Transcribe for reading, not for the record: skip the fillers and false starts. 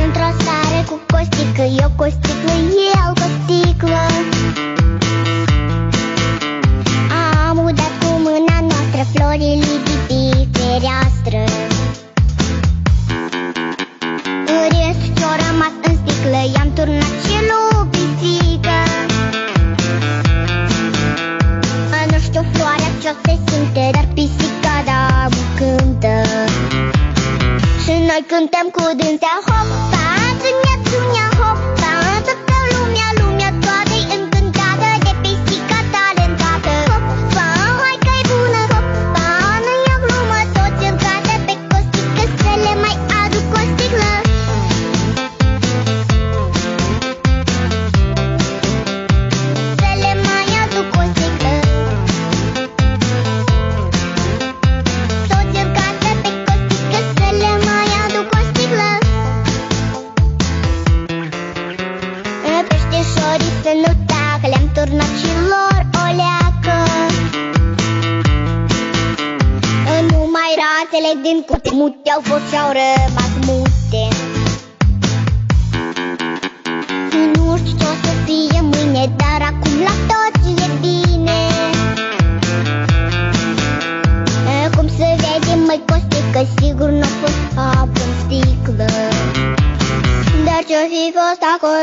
Într-o seară cu Costică, eu cu o sticlă, el cu o sticlă, am udat cu mâna noastră florile de pe fereastră. În rest ce-o rămas în sticlă, i-am turnat și lui pisică. Nu știu floarea ce-o se simte, dar pisica da cântă. Și noi cântăm cu dânsea, hopa, țunia, țunia, hopa, toată lumea, lumea toată-i încântată de pisica talentată. Hopa, hai că-i bună, hopa, nu e o glumă, toți încată pe Costică să le mai aduc o sticlă. Să le mai aduc o sticlă. Toți încată pe Costică să le mai aduc o sticlă. Peștișorii să nu tacă, le-am turnat și lor o leacă. Numai rațele din cute mute au fost și-au rămas mute. Nu știu ce o să fie mâine, dar acum la toți e bine. Cum se vede, măi Costică, sigur n-a fost apă în sticlă. Dar ce-o fi fost acolo